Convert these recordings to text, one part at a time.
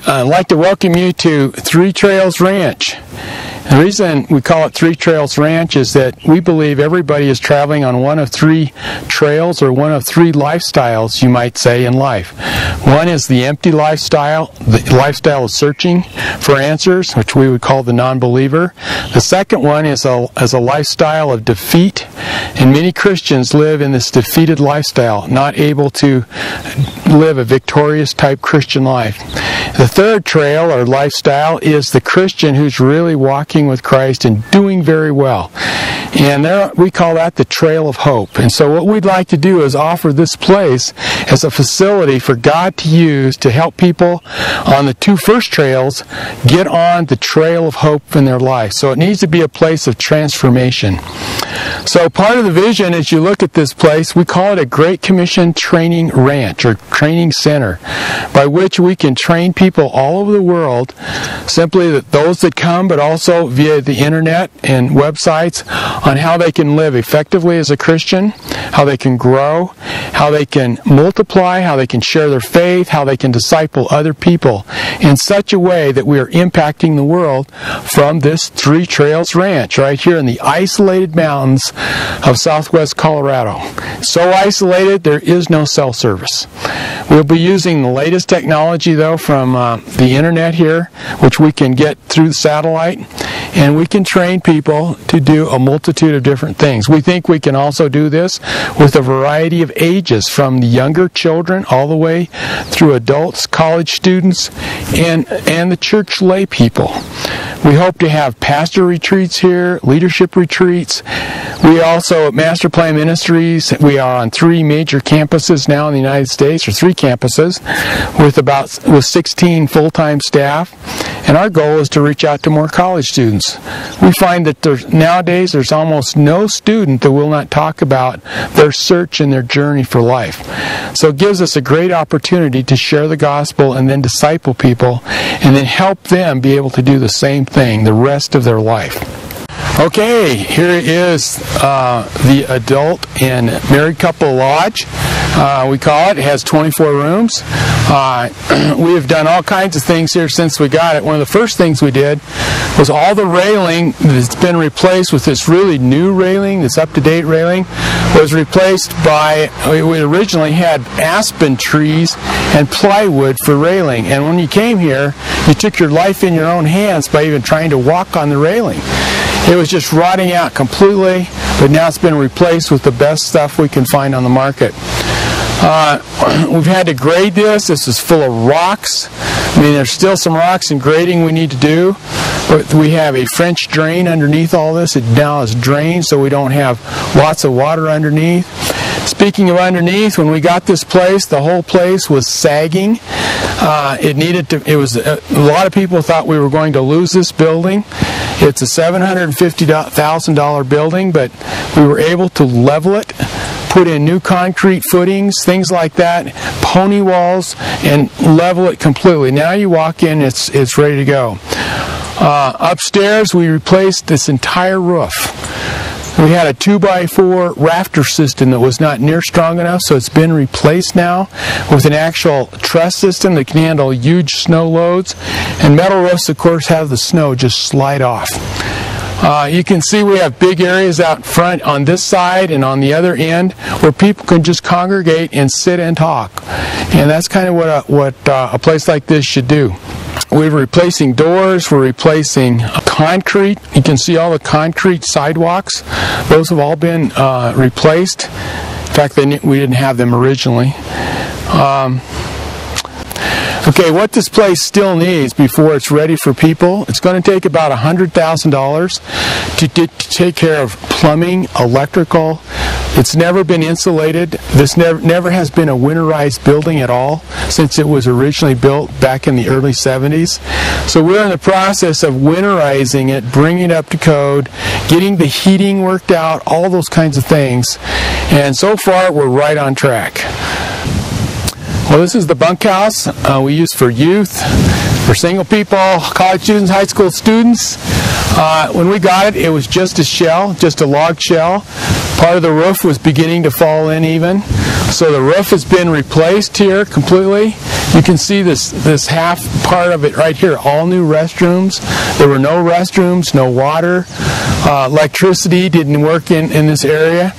I'd like to welcome you to Three Trails Ranch. The reason we call it Three Trails Ranch is that we believe everybody is traveling on one of three trails, or one of three lifestyles, you might say, in life. One is the empty lifestyle, the lifestyle of searching for answers, which we would call the non-believer. The second one is a lifestyle of defeat, and many Christians live in this defeated lifestyle, not able to live a victorious type Christian life. The third trail or lifestyle is the Christian who's really walking with Christ and doing very well. And there, we call that the Trail of Hope. And so what we'd like to do is offer this place as a facility for God to use to help people on the two first trails get on the trail of hope in their life. So it needs to be a place of transformation. So part of the vision, as you look at this place, we call it a Great Commission Training Ranch, or training center, by which we can train people all over the world, simply those that come, but also via the internet and websites, on how they can live effectively as a Christian, how they can grow, how they can multiply, how they can share their faith, how they can disciple other people in such a way that we are impacting the world from this Three Trails Ranch right here in the isolated mountains of southwest Colorado. So isolated, there is no cell service. We'll be using the latest technology, though, from the internet here, which we can get through the satellite, and we can train people to do a multitude of different things. We think we can also do this with a variety of ages, from the younger children all the way through adults, college students, and the church lay people. We hope to have pastor retreats here, leadership retreats. We also, at Master Plan Ministries, we are on three major campuses now in the United States, or three campuses, with 16 full-time staff. And our goal is to reach out to more college students. We find that nowadays there's almost no student that will not talk about their search and their journey for life. So it gives us a great opportunity to share the gospel and then disciple people and then help them be able to do the same thing the rest of their life. Okay, here is the Adult and Married Couple Lodge, we call it. It has 24 rooms. We have done all kinds of things here since we got it. One of the first things we did was all the railing that's been replaced with this really new railing, this up-to-date railing, was replaced by, we originally had aspen trees and plywood for railing. And when you came here, you took your life in your own hands by even trying to walk on the railing. It was just rotting out completely, but now it's been replaced with the best stuff we can find on the market. We've had to grade this. This is full of rocks. I mean, there's still some rocks and grading we need to do. But we have a French drain underneath all this. It now is drained, so we don't have lots of water underneath. Speaking of underneath, when we got this place, the whole place was sagging. A lot of people thought we were going to lose this building. It's a $750,000 building, but we were able to level it, put in new concrete footings, things like that, pony walls, and level it completely. Now you walk in, it's ready to go. Upstairs, we replaced this entire roof. We had a 2x4 rafter system that was not near strong enough, so it's been replaced now with an actual truss system that can handle huge snow loads. And metal roofs, of course, have the snow just slide off. You can see we have big areas out front on this side and on the other end where people can just congregate and sit and talk. And that's kind of what a place like this should do. We're replacing doors, we're replacing concrete. You can see all the concrete sidewalks. Those have all been replaced. In fact, we didn't have them originally. Okay, what this place still needs before it's ready for people, it's going to take about $100,000 to take care of plumbing, electrical. It's never been insulated. This never has been a winterized building at all since it was originally built back in the early 70s. So we're in the process of winterizing it, bringing it up to code, getting the heating worked out, all those kinds of things. And so far, we're right on track. Well, this is the bunkhouse we use for youth, for single people, college students, high school students. When we got it, it was just a shell, just a log shell. Part of the roof was beginning to fall in even. So the roof has been replaced here completely. You can see this half part of it right here, all new restrooms. There were no restrooms, no water. Electricity didn't work in this area.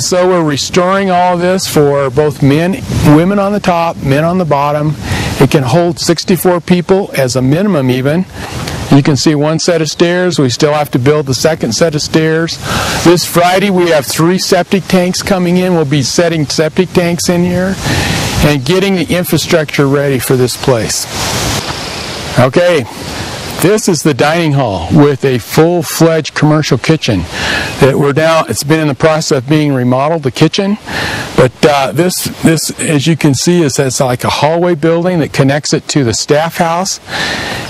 So we're restoring all of this for both women on the top, men on the bottom. It can hold 64 people as a minimum even. You can see one set of stairs. We still have to build the second set of stairs. This Friday we have 3 septic tanks coming in. We'll be setting septic tanks in here and getting the infrastructure ready for this place. Okay, this is the dining hall with a full-fledged commercial kitchen. It's been in the process of being remodeled, the kitchen. But this, as you can see, it's like a hallway building that connects it to the staff house,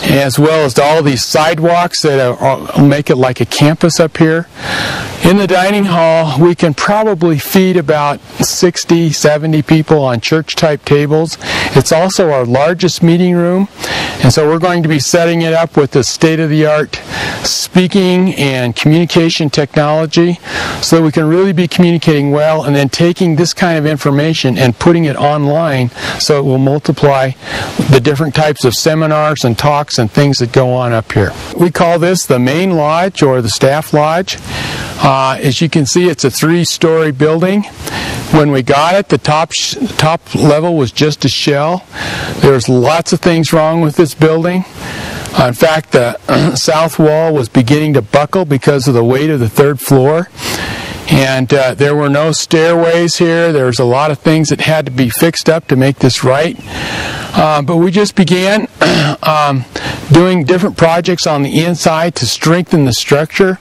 as well as all these sidewalks that make it like a campus up here. In the dining hall, we can probably feed about 60, 70 people on church-type tables. It's also our largest meeting room, and so we're going to be setting it up with the state-of-the-art speaking and communication technology so that we can really be communicating well, and then taking this kind of information and putting it online so it will multiply the different types of seminars and talks and things that go on up here. We call this the main lodge or the staff lodge. As you can see, it's a 3-story building. When we got it, the top level was just a shell. There's lots of things wrong with this building. In fact, the south wall was beginning to buckle because of the weight of the 3rd floor. And there were no stairways here. There was a lot of things that had to be fixed up to make this right. But we just began doing different projects on the inside to strengthen the structure.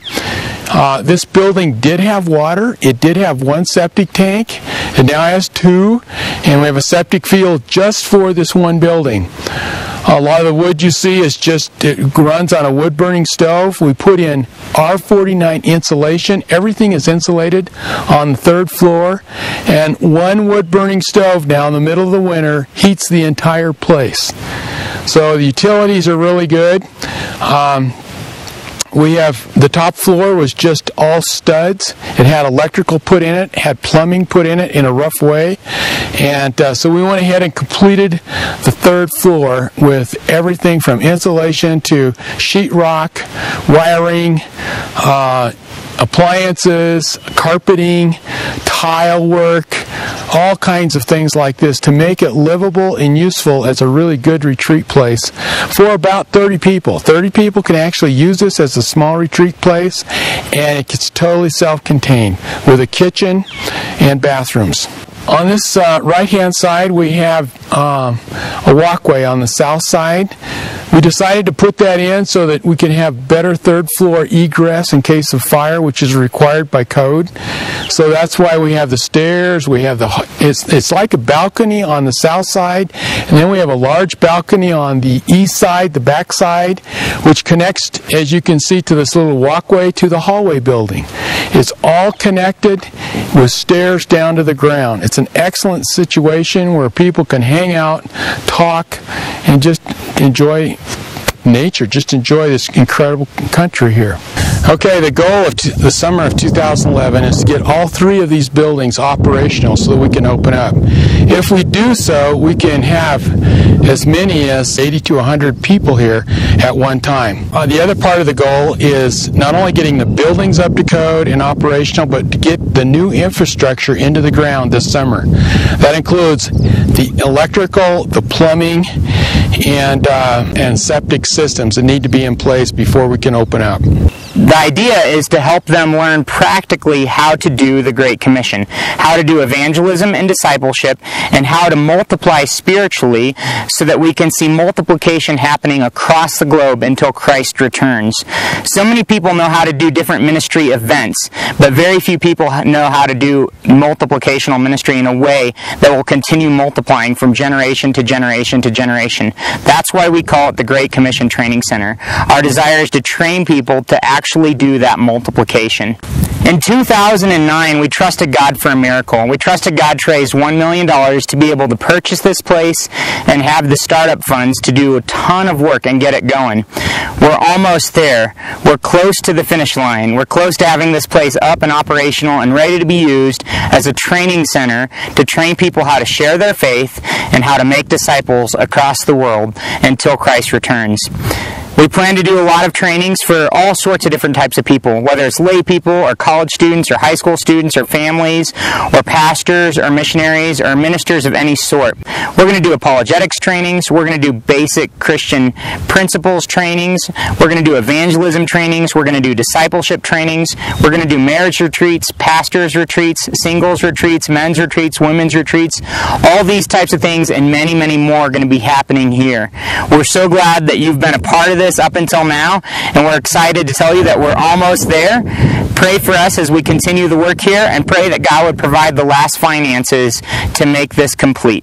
This building did have water. It did have 1 septic tank. It now has 2. And we have a septic field just for this one building. A lot of the wood you see it runs on a wood-burning stove. We put in R49 insulation. Everything is insulated on the 3rd floor. And 1 wood-burning stove now in the middle of the winter heats the entire place. So the utilities are really good. The top floor was just all studs. It had electrical put in it, had plumbing put in it in a rough way. And so we went ahead and completed the 3rd floor with everything from insulation to sheetrock, wiring, appliances, carpeting, tile work, all kinds of things like this to make it livable and useful as a really good retreat place for about 30 people. 30 people can actually use this as a small retreat place, and it's totally self-contained with a kitchen and bathrooms. On this right-hand side, we have a walkway on the south side. We decided to put that in so that we can have better 3rd floor egress in case of fire, which is required by code. So that's why we have the stairs. We have it's like a balcony on the south side, and then we have a large balcony on the east side, the back side, which connects, as you can see, to this little walkway to the hallway building. It's all connected with stairs down to the ground. It's an excellent situation where people can hang out, talk, and just enjoy nature, just enjoy this incredible country here. Okay, the goal of the summer of 2011 is to get all 3 of these buildings operational so that we can open up. If we do so, we can have as many as 80 to 100 people here at one time. The other part of the goal is not only getting the buildings up to code and operational, but to get the new infrastructure into the ground this summer. That includes the electrical, the plumbing, and septic systems that need to be in place before we can open up. The idea is to help them learn practically how to do the Great Commission, how to do evangelism and discipleship, and how to multiply spiritually so that we can see multiplication happening across the globe until Christ returns. So many people know how to do different ministry events, but very few people know how to do multiplicational ministry in a way that will continue multiplying from generation to generation to generation. That's why we call it the Great Commission Training Center. Our desire is to train people to actually do that multiplication. In 2009, we trusted God for a miracle. We trusted God to raise $1 million to be able to purchase this place and have the startup funds to do a ton of work and get it going. We're almost there. We're close to the finish line. We're close to having this place up and operational and ready to be used as a training center to train people how to share their faith and how to make disciples across the world until Christ returns. We plan to do a lot of trainings for all sorts of different types of people, whether it's lay people or college students or high school students or families or pastors or missionaries or ministers of any sort. We're going to do apologetics trainings. We're going to do basic Christian principles trainings. We're going to do evangelism trainings. We're going to do discipleship trainings. We're going to do marriage retreats, pastors retreats, singles retreats, men's retreats, women's retreats. All these types of things and many, many more are going to be happening here. We're so glad that you've been a part of this up until now, and we're excited to tell you that we're almost there. Pray for us as we continue the work here, and pray that God would provide the last finances to make this complete.